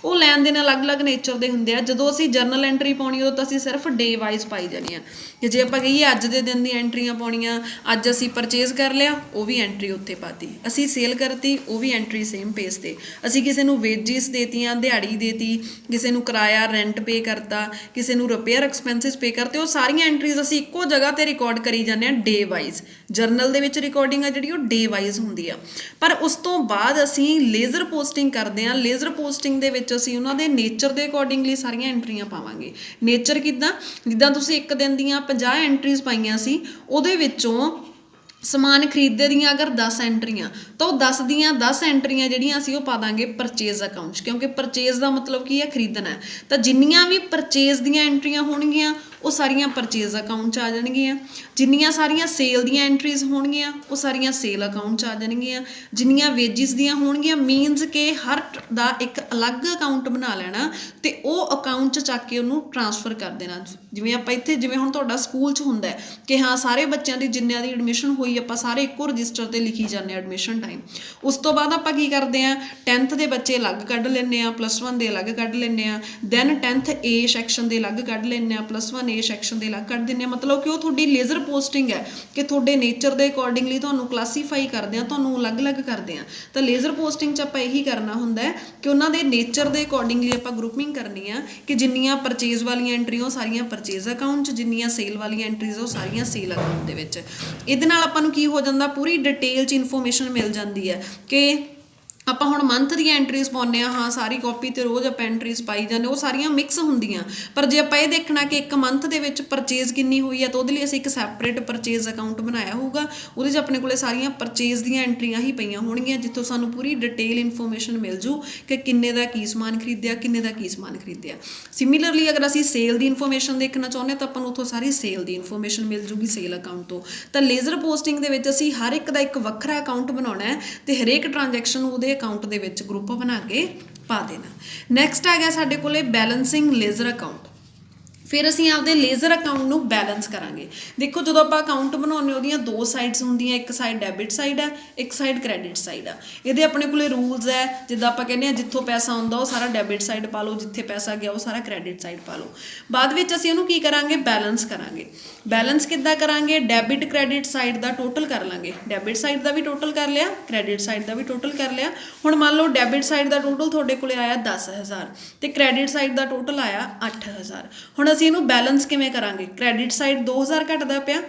ਉਹ ਲੈਣ ਦੇਣ ਅਲੱਗ-ਅਲੱਗ ਨੇਚਰ ਦੇ ਹੁੰਦੇ ਆ। ਜਦੋਂ ਅਸੀਂ ਜਰਨਲ ਐਂਟਰੀ ਪਾਉਣੀ ਉਦੋਂ ਤਾਂ ਅਸੀਂ ਸਿਰਫ ਡੇ ਵਾਈਜ਼ ਪਾਈ ਜਾਣੀ ਆ, ਕਿ ਜੇ ਆਪਾਂ ਕਹੀਏ ਅੱਜ ਦੇ ਦਿਨ ਦੀਆਂ ਐਂਟਰੀਆਂ ਪਾਉਣੀਆਂ, ਅੱਜ ਅਸੀਂ ਪਰਚੇਜ਼ ਕਰ ਲਿਆ ਉਹ ਵੀ ਐਂਟਰੀ ਉੱਥੇ ਪਾਤੀ, ਅਸੀਂ ਸੇਲ ਕਰਤੀ ਉਹ ਵੀ ਐਂਟਰੀ ਸੇਮ ਪੇਜ 'ਤੇ, ਅਸੀਂ ਕਿਸੇ ਨੂੰ ਵੇਜਿਸ ਦੇਤੀਆਂ, ਦਿਹਾੜੀ ਦੇਤੀ, ਕਿਸੇ ਨੂੰ ਕਿਰਾਇਆ ਰੈਂਟ ਪੇ ਕਰਤਾ, ਕਿਸੇ ਨੂੰ ਰਿਪੇਅਰ ਐਕਸਪੈਂਸਿਸ ਪੇ ਕਰਤੇ, ਉਹ ਸਾਰੀਆਂ ਐਂਟਰੀਜ਼ ਅਸੀਂ ਇੱਕੋ ਜਗ੍ਹਾ 'ਤੇ ਰਿਕਾਰਡ ਕਰੀ ਜਾਂਦੇ ਹਾਂ ਡੇ ਵਾਈਜ਼। ਜਰਨਲ ਦੇ ਵਿੱਚ ਰਿਕਾਰਡਿੰਗ ਆ ਜਿਹੜੀ ਉਹ ਡੇ ਵਾਈਜ਼ ਹੁੰਦੀ ਆ। ਪਰ ਉਸ ਤੋਂ ਬਾਅਦ ਅਸੀਂ ਲੇਜ਼ਰ ਪੋਸਟਿੰਗ ਕਰਦੇ ਹਾਂ। ਲੇਜ਼ਰ ਪੋਸਟਿੰਗ ਦੇ ਵਿੱਚ ਅਸੀਂ ਉਹਨਾਂ ਦੇ ਨੇਚਰ ਦੇ ਅਕੋਰਡਿੰਗਲੀ ਸਾਰੀਆਂ ਐਂਟਰੀਆਂ ਪਾਵਾਂਗੇ। ਨੇਚਰ ਕਿੱਦਾਂ, ਜਿੱਦਾਂ ਤੁਸੀਂ ਇੱਕ ਦਿਨ ਦੀਆਂ 50 ਐਂਟਰੀਜ਼ ਪਾਈਆਂ ਸੀ, ਉਹਦੇ ਵਿੱਚੋਂ ਸਮਾਨ ਖਰੀਦੇ ਦੀਆਂ ਅਗਰ 10 ਐਂਟਰੀਆਂ, ਤਾਂ ਉਹ 10 ਦੀਆਂ 10 ਐਂਟਰੀਆਂ ਜਿਹੜੀਆਂ ਅਸੀਂ ਉਹ ਪਾ ਦਾਂਗੇ ਪਰਚੇਜ਼ ਅਕਾਊਂਟ 'ਚ, ਕਿਉਂਕਿ ਪਰਚੇਜ਼ ਦਾ ਮਤਲਬ ਕੀ ਹੈ, ਖਰੀਦਣਾ ਹੈ। ਤਾਂ ਜਿੰਨੀਆਂ ਵੀ ਪਰਚੇਜ਼ ਦੀਆਂ ਐਂਟਰੀਆਂ ਹੋਣਗੀਆਂ ਉਹ ਸਾਰੀਆਂ ਪਰਚੇਜ਼ ਅਕਾਊਂਟ 'ਚ ਆ ਜਾਣਗੀਆਂ। ਜਿੰਨੀਆਂ ਸਾਰੀਆਂ ਸੇਲ ਦੀਆਂ ਐਂਟਰੀਜ਼ ਹੋਣਗੀਆਂ ਉਹ ਸਾਰੀਆਂ ਸੇਲ ਅਕਾਊਂਟ 'ਚ ਆ ਜਾਣਗੀਆਂ। ਜਿੰਨੀਆਂ ਵੇਜਿਸ ਦੀਆਂ ਹੋਣਗੀਆਂ, ਮੀਨਸ ਕਿ ਹਰ ਦਾ ਇੱਕ ਅਲੱਗ ਅਕਾਊਂਟ ਬਣਾ ਲੈਣਾ ਅਤੇ ਉਹ ਅਕਾਊਂਟ 'ਚ ਚੱਕ ਕੇ ਉਹਨੂੰ ਟਰਾਂਸਫਰ ਕਰ ਦੇਣਾ। ਜਿਵੇਂ ਆਪਾਂ ਇੱਥੇ, ਜਿਵੇਂ ਹੁਣ ਤੁਹਾਡਾ ਸਕੂਲ 'ਚ ਹੁੰਦਾ ਕਿ ਹਾਂ ਸਾਰੇ ਬੱਚਿਆਂ ਦੀ ਜਿੰਨਿਆਂ ਦੀ ਐਡਮਿਸ਼ਨ ਹੋਈ ਆਪਾਂ ਸਾਰੇ ਇੱਕੋ ਰਜਿਸਟਰ 'ਤੇ ਲਿਖੀ ਜਾਂਦੇ ਹਾਂ ਐਡਮਿਸ਼ਨ ਟਾਈਮ। ਉਸ ਤੋਂ ਬਾਅਦ ਆਪਾਂ ਕੀ ਕਰਦੇ ਹਾਂ, 10th ਦੇ ਬੱਚੇ ਅਲੱਗ ਕੱਢ ਲੈਂਦੇ ਹਾਂ, +1 ਦੇ ਅਲੱਗ ਕੱਢ ਲੈਂਦੇ ਹਾਂ, ਦੈਨ 10th A ਸੈਕਸ਼ਨ ਦੇ ਅਲੱਗ ਕੱਢ ਲੈਂਦੇ ਹਾਂ, +1 A ਸੈਕਸ਼ਨ ਦੇ ਅਲੱਗ ਕੱਢ ਦਿੰਦੇ ਹਾਂ। ਮਤਲਬ ਕਿ ਉਹ ਤੁਹਾਡੀ ਲੇਜ਼ਰ ਪੋਸਟਿੰਗ ਹੈ ਕਿ ਤੁਹਾਡੇ ਨੇਚਰ ਦੇ ਅਕੋਰਡਿੰਗਲੀ ਤੁਹਾਨੂੰ ਕਲਾਸੀਫਾਈ ਕਰਦੇ ਹਾਂ, ਤੁਹਾਨੂੰ ਅਲੱਗ-ਅਲੱਗ ਕਰਦੇ ਹਾਂ। ਤਾਂ ਲੇਜ਼ਰ ਪੋਸਟਿੰਗ 'ਚ ਆਪਾਂ ਇਹੀ ਕਰਨਾ ਹੁੰਦਾ ਹੈ ਕਿ ਉਹਨਾਂ ਦੇ ਨੇਚਰ ਦੇ ਅਕੋਰਡਿੰਗਲੀ ਆਪਾਂ ਗਰੁੱਪਿੰਗ ਕਰਨੀ ਆ, ਕਿ ਜਿੰਨੀਆਂ ਪਰਚੇਜ਼ ਵਾਲੀਆਂ ਐਂਟਰੀਆਂ ਉਹ ਸਾਰੀਆਂ ਪਰਚੇਜ਼ ਅਕਾਊਂਟ 'ਚ, ਜਿੰਨੀਆਂ ਸੇਲ ਵਾਲੀਆਂ ਐਂਟਰੀਜ਼ ਉਹ ਸਾਰੀਆਂ ਸੇਲ ਅਕਾਊਂਟ ਦੇ ਵਿੱਚ। ਇਹਦੇ ਨਾਲ ਆਪਾਂ ਨੂੰ ਕੀ ਹੋ ਜਾਂਦਾ, ਪੂਰੀ ਡਿਟੇਲ 'ਚ ਇਨਫੋਰਮੇਸ਼ਨ ਮਿਲ ਜਾਂਦੀ ਹੈ ਕਿ ਆਪਾਂ ਹੁਣ ਮੰਥ ਦੀਆਂ ਐਂਟਰੀਜ਼ ਪਾਉਂਦੇ ਹਾਂ, ਹਾਂ ਸਾਰੀ ਕਾਪੀ 'ਤੇ ਰੋਜ਼ ਆਪਾਂ ਐਂਟਰੀਜ਼ ਪਾਈ ਜਾਂਦੇ, ਉਹ ਸਾਰੀਆਂ ਮਿਕਸ ਹੁੰਦੀਆਂ। ਪਰ ਜੇ ਆਪਾਂ ਇਹ ਦੇਖਣਾ ਕਿ ਇੱਕ ਮੰਥ ਦੇ ਵਿੱਚ ਪਰਚੇਜ਼ ਕਿੰਨੀ ਹੋਈ ਹੈ, ਤਾਂ ਉਹਦੇ ਲਈ ਅਸੀਂ ਇੱਕ ਸੈਪਰੇਟ ਪਰਚੇਜ਼ ਅਕਾਊਂਟ ਬਣਾਇਆ ਹੋਊਗਾ। ਉਹਦੇ 'ਚ ਆਪਣੇ ਕੋਲ ਸਾਰੀਆਂ ਪਰਚੇਜ਼ ਦੀਆਂ ਐਂਟਰੀਆਂ ਹੀ ਪਈਆਂ ਹੋਣਗੀਆਂ, ਜਿੱਥੋਂ ਸਾਨੂੰ ਪੂਰੀ ਡਿਟੇਲ ਇਨਫੋਰਮੇਸ਼ਨ ਮਿਲ ਜੂ ਕਿ ਕਿੰਨੇ ਦਾ ਕੀ ਸਮਾਨ ਖਰੀਦਿਆ, ਕਿੰਨੇ ਦਾ ਕੀ ਸਮਾਨ ਖਰੀਦਿਆ। ਸਿਮਿਲਰਲੀ ਅਗਰ ਅਸੀਂ ਸੇਲ ਦੀ ਇਨਫੋਰਮੇਸ਼ਨ ਦੇਖਣਾ ਚਾਹੁੰਦੇ ਤਾਂ ਆਪਾਂ ਨੂੰ ਉੱਥੋਂ ਸਾਰੀ ਸੇਲ ਦੀ ਇਨਫੋਰਮੇਸ਼ਨ ਮਿਲ ਜੂਗੀ ਸੇਲ ਅਕਾਊਂਟ ਤੋਂ। ਤਾਂ ਲੇਜ਼ਰ ਪੋਸਟਿੰਗ ਦੇ ਵਿੱਚ ਅਸੀਂ ਹਰ ਇੱਕ ਦਾ ਇੱਕ ਵੱਖਰਾ ਅਕਾਊਂਟ ਬਣਾਉਣਾ ਹੈ ਅਤੇ ਹਰੇਕ ਟ੍ਰਾਂਜੈਕਸ਼ਨ ਨੂੰ ਉਹਦੇ ਅਕਾਊਂਟ ਦੇ ਵਿੱਚ ਗਰੁੱਪ ਬਣਾ ਕੇ ਪਾ ਦੇਣਾ। ਨੈਕਸਟ ਆ ਗਿਆ ਸਾਡੇ ਕੋਲੇ ਬੈਲੈਂਸਿੰਗ ਲੇਜ਼ਰ ਅਕਾਊਂਟ। ਫਿਰ ਅਸੀਂ ਆਪਦੇ ਲੇਜ਼ਰ ਅਕਾਊਂਟ ਨੂੰ ਬੈਲੈਂਸ ਕਰਾਂਗੇ। ਦੇਖੋ ਜਦੋਂ ਆਪਾਂ ਅਕਾਊਂਟ ਬਣਾਉਂਦੇ ਉਹਦੀਆਂ ਦੋ ਸਾਈਡਸ ਹੁੰਦੀਆਂ, ਇੱਕ ਸਾਈਡ ਡੈਬਿਟ ਸਾਈਡ ਹੈ, ਇੱਕ ਸਾਈਡ ਕ੍ਰੈਡਿਟ ਸਾਈਡ ਆ। ਇਹਦੇ ਆਪਣੇ ਕੋਲੇ ਰੂਲਸ ਹੈ, ਜਿੱਦਾਂ ਆਪਾਂ ਕਹਿੰਦੇ ਹਾਂ ਜਿੱਥੋਂ ਪੈਸਾ ਆਉਂਦਾ ਉਹ ਸਾਰਾ ਡੈਬਿਟ ਸਾਈਡ ਪਾ ਲਓ, ਜਿੱਥੇ ਪੈਸਾ ਗਿਆ ਉਹ ਸਾਰਾ ਕ੍ਰੈਡਿਟ ਸਾਈਡ ਪਾ ਲਓ। ਬਾਅਦ ਵਿੱਚ ਅਸੀਂ ਉਹਨੂੰ ਕੀ ਕਰਾਂਗੇ, ਬੈਲੈਂਸ ਕਰਾਂਗੇ। ਬੈਲੈਂਸ ਕਿੱਦਾਂ ਕਰਾਂਗੇ, ਡੈਬਿਟ ਕ੍ਰੈਡਿਟ ਸਾਈਡ ਦਾ ਟੋਟਲ ਕਰ ਲਾਂਗੇ। ਡੈਬਿਟ ਸਾਈਡ ਦਾ ਵੀ ਟੋਟਲ ਕਰ ਲਿਆ, ਕ੍ਰੈਡਿਟ ਸਾਈਡ ਦਾ ਵੀ ਟੋਟਲ ਕਰ ਲਿਆ। ਹੁਣ ਮੰਨ ਲਓ ਡੈਬਿਟ ਸਾਈਡ ਦਾ ਟੋਟਲ ਤੁਹਾਡੇ ਕੋਲੇ ਆਇਆ 10,000 ਅਤੇ ਕ੍ਰੈਡਿਟ ਸਾਈਡ ਦਾ ਟੋਟਲ ਆਇਆ 8,000। ਹੁਣ ਅਸੀਂ ਇਹਨੂੰ ਬੈਲੈਂਸ ਕਿਵੇਂ ਕਰਾਂਗੇ, ਕ੍ਰੈਡਿਟ ਸਾਈਡ 2,000 ਘਟਦਾ ਪਿਆ,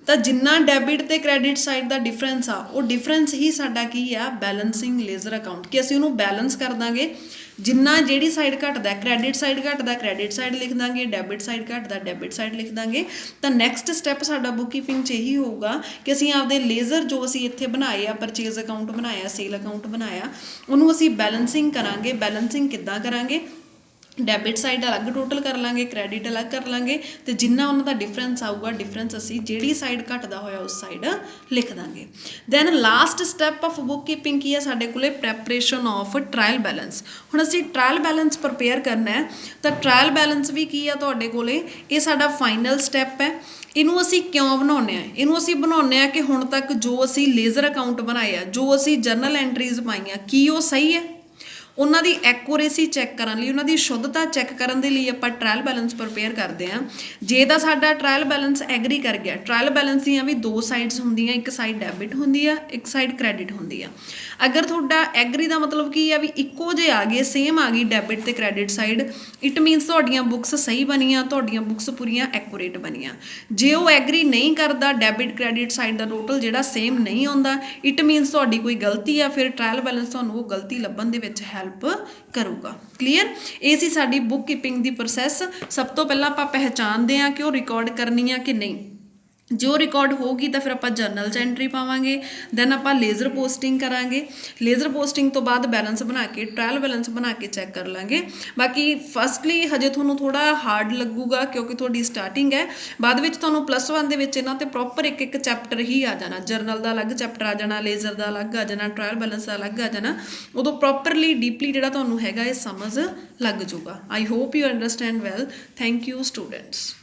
ਤਾਂ ਜਿੰਨਾ ਡੈਬਿਟ ਤੇ ਕ੍ਰੈਡਿਟ ਸਾਈਡ ਦਾ ਡਿਫਰੈਂਸ ਆ ਉਹ ਡਿਫਰੈਂਸ ਹੀ ਸਾਡਾ ਕੀ ਆ, ਬੈਲੈਂਸਿੰਗ ਲੇਜ਼ਰ ਅਕਾਊਂਟ, ਕਿ ਅਸੀਂ ਉਹਨੂੰ ਬੈਲੈਂਸ ਕਰ ਦਾਂਗੇ। ਜਿੰਨਾ ਜਿਹੜੀ ਸਾਈਡ ਘਟਦਾ, ਕ੍ਰੈਡਿਟ ਸਾਈਡ ਘਟਦਾ ਕ੍ਰੈਡਿਟ ਸਾਈਡ ਲਿਖ ਦਾਂਗੇ, ਡੈਬਿਟ ਸਾਈਡ ਘਟਦਾ ਡੈਬਿਟ ਸਾਈਡ ਲਿਖ ਦਾਂਗੇ। ਤਾਂ ਨੈਕਸਟ ਸਟੈਪ ਸਾਡਾ ਬੁੱਕ ਕੀਪਿੰਗ 'ਚ ਇਹੀ ਹੋਊਗਾ ਕਿ ਅਸੀਂ ਆਪਦੇ ਲੇਜ਼ਰ ਜੋ ਅਸੀਂ ਇੱਥੇ ਬਣਾਏ ਆ, ਪਰਚੇਜ਼ ਅਕਾਊਂਟ ਬਣਾਇਆ, ਸੇਲ ਅਕਾਊਂਟ ਬਣਾਇਆ, ਉਹਨੂੰ ਅਸੀਂ ਬੈਲੈਂਸਿੰਗ ਕਰਾਂਗੇ। ਬੈਲੈਂਸਿੰਗ ਕਿੱਦਾਂ ਕਰਾਂਗੇ, ਡੈਬਿਟ ਸਾਈਡ ਅਲੱਗ ਟੋਟਲ ਕਰ ਲਾਂਗੇ, ਕ੍ਰੈਡਿਟ ਅਲੱਗ ਕਰ ਲਾਂਗੇ, ਅਤੇ ਜਿੰਨਾ ਉਹਨਾਂ ਦਾ ਡਿਫਰੈਂਸ ਆਊਗਾ, ਡਿਫਰੈਂਸ ਅਸੀਂ ਜਿਹੜੀ ਸਾਈਡ ਘਟਦਾ ਹੋਇਆ ਉਸ ਸਾਈਡ ਲਿਖ ਦਾਂਗੇ। Then last step of bookkeeping ਕੀ ਹੈ ਸਾਡੇ ਕੋਲੇ, ਪ੍ਰੈਪਰੇਸ਼ਨ ਆਫ ਟਰਾਇਲ ਬੈਲੈਂਸ। ਹੁਣ ਅਸੀਂ ਟਰਾਇਲ ਬੈਲੈਂਸ ਪ੍ਰਪੇਅਰ ਕਰਨਾ ਹੈ, ਤਾਂ ਟਰਾਇਲ ਬੈਲੈਂਸ ਵੀ ਕੀ ਆ ਤੁਹਾਡੇ ਕੋਲੇ, ਇਹ ਸਾਡਾ ਫਾਈਨਲ ਸਟੈਪ ਹੈ। ਇਹਨੂੰ ਅਸੀਂ ਕਿਉਂ ਬਣਾਉਂਦੇ ਹਾਂ, ਇਹਨੂੰ ਅਸੀਂ ਬਣਾਉਂਦੇ ਹਾਂ ਕਿ ਹੁਣ ਤੱਕ ਜੋ ਅਸੀਂ ਲੇਜ਼ਰ ਅਕਾਊਂਟ ਬਣਾਏ ਆ, ਜੋ ਅਸੀਂ ਜਰਨਲ ਐਂਟਰੀਜ਼ ਪਾਈਆਂ, ਕੀ ਉਹ ਸਹੀ ਹੈ। ਉਹਨਾਂ ਦੀ ਐਕੂਰੇਸੀ ਚੈੱਕ ਕਰਨ ਲਈ, ਉਹਨਾਂ ਦੀ ਸ਼ੁੱਧਤਾ ਚੈੱਕ ਕਰਨ ਦੇ ਲਈ ਆਪਾਂ ਟਰਾਇਲ ਬੈਲੈਂਸ ਪ੍ਰਪੇਅਰ ਕਰਦੇ ਹਾਂ। ਜੇ ਤਾਂ ਸਾਡਾ ਟਰਾਇਲ ਬੈਲੈਂਸ ਐਗਰੀ ਕਰ ਗਿਆ, ਟਰਾਇਲ ਬੈਲੈਂਸ ਦੀਆਂ ਵੀ ਦੋ ਸਾਈਡਸ ਹੁੰਦੀਆਂ, ਇੱਕ ਸਾਈਡ ਡੈਬਿਟ ਹੁੰਦੀ ਆ, ਇੱਕ ਸਾਈਡ ਕ੍ਰੈਡਿਟ ਹੁੰਦੀ ਆ। ਅਗਰ ਤੁਹਾਡਾ ਐਗਰੀ ਦਾ ਮਤਲਬ ਕੀ ਆ, ਵੀ ਇੱਕੋ ਜਿਹੇ ਆ ਗਏ, ਸੇਮ ਆ ਗਈ ਡੈਬਿਟ ਤੇ ਕ੍ਰੈਡਿਟ ਸਾਈਡ, ਇਟ ਮੀਨਸ ਤੁਹਾਡੀਆਂ ਬੁੱਕਸ ਸਹੀ ਬਣੀਆਂ, ਤੁਹਾਡੀਆਂ ਬੁੱਕਸ ਪੂਰੀਆਂ ਐਕੂਰੇਟ ਬਣੀਆਂ। ਜੇ ਉਹ ਐਗਰੀ ਨਹੀਂ ਕਰਦਾ, ਡੈਬਿਟ ਕ੍ਰੈਡਿਟ ਸਾਈਡ ਦਾ ਟੋਟਲ ਜਿਹੜਾ ਸੇਮ ਨਹੀਂ ਆਉਂਦਾ, ਇਟ ਮੀਨਸ ਤੁਹਾਡੀ ਕੋਈ ਗਲਤੀ ਆ, ਫਿਰ ਟਰਾਇਲ ਬੈਲੈਂਸ ਤੁਹਾਨੂੰ ਉਹ ਗਲਤੀ ਲੱਭਣ ਦੇ ਵਿੱਚ ਹੈਲਪ ਕਰੂਗਾ। ਕਲੀਅਰ, ਇਹ ਸੀ ਸਾਡੀ ਬੁੱਕ ਕੀਪਿੰਗ ਦੀ ਪ੍ਰੋਸੈਸ। ਸਭ ਤੋਂ ਪਹਿਲਾਂ ਆਪਾਂ ਪਹਿਚਾਣਦੇ ਹਾਂ ਕਿ ਉਹ ਰਿਕਾਰਡ ਕਰਨੀ ਆ ਕਿ ਨਹੀਂ। ਜੋ ਰਿਕਾਰਡ ਹੋਊਗੀ ਤਾਂ ਫਿਰ ਆਪਾਂ ਜਰਨਲ 'ਚ ਐਂਟਰੀ ਪਾਵਾਂਗੇ। ਦੈਨ ਆਪਾਂ ਲੇਜ਼ਰ ਪੋਸਟਿੰਗ ਕਰਾਂਗੇ। ਲੇਜ਼ਰ ਪੋਸਟਿੰਗ ਤੋਂ ਬਾਅਦ ਬੈਲੈਂਸ ਬਣਾ ਕੇ ਟ੍ਰਾਇਲ ਬੈਲੈਂਸ ਬਣਾ ਕੇ ਚੈੱਕ ਕਰ ਲਾਂਗੇ। ਬਾਕੀ ਫਸਟਲੀ ਹਜੇ ਤੁਹਾਨੂੰ ਥੋੜ੍ਹਾ ਹਾਰਡ ਲੱਗੂਗਾ ਕਿਉਂਕਿ ਤੁਹਾਡੀ ਸਟਾਰਟਿੰਗ ਹੈ। ਬਾਅਦ ਵਿੱਚ ਤੁਹਾਨੂੰ +1 ਦੇ ਵਿੱਚ ਇਹਨਾਂ 'ਤੇ ਪ੍ਰੋਪਰ ਇੱਕ ਇੱਕ ਚੈਪਟਰ ਹੀ ਆ ਜਾਣਾ। ਜਰਨਲ ਦਾ ਅਲੱਗ ਚੈਪਟਰ ਆ ਜਾਣਾ, ਲੇਜ਼ਰ ਦਾ ਅਲੱਗ ਆ ਜਾਣਾ, ਟ੍ਰਾਇਲ ਬੈਲੈਂਸ ਦਾ ਅਲੱਗ ਆ ਜਾਣਾ। ਉਦੋਂ ਪ੍ਰੋਪਰਲੀ ਡੀਪਲੀ ਜਿਹੜਾ ਤੁਹਾਨੂੰ ਹੈਗਾ ਇਹ ਸਮਝ ਲੱਗ ਜਾਊਗਾ। I hope you understand well. Thank you students.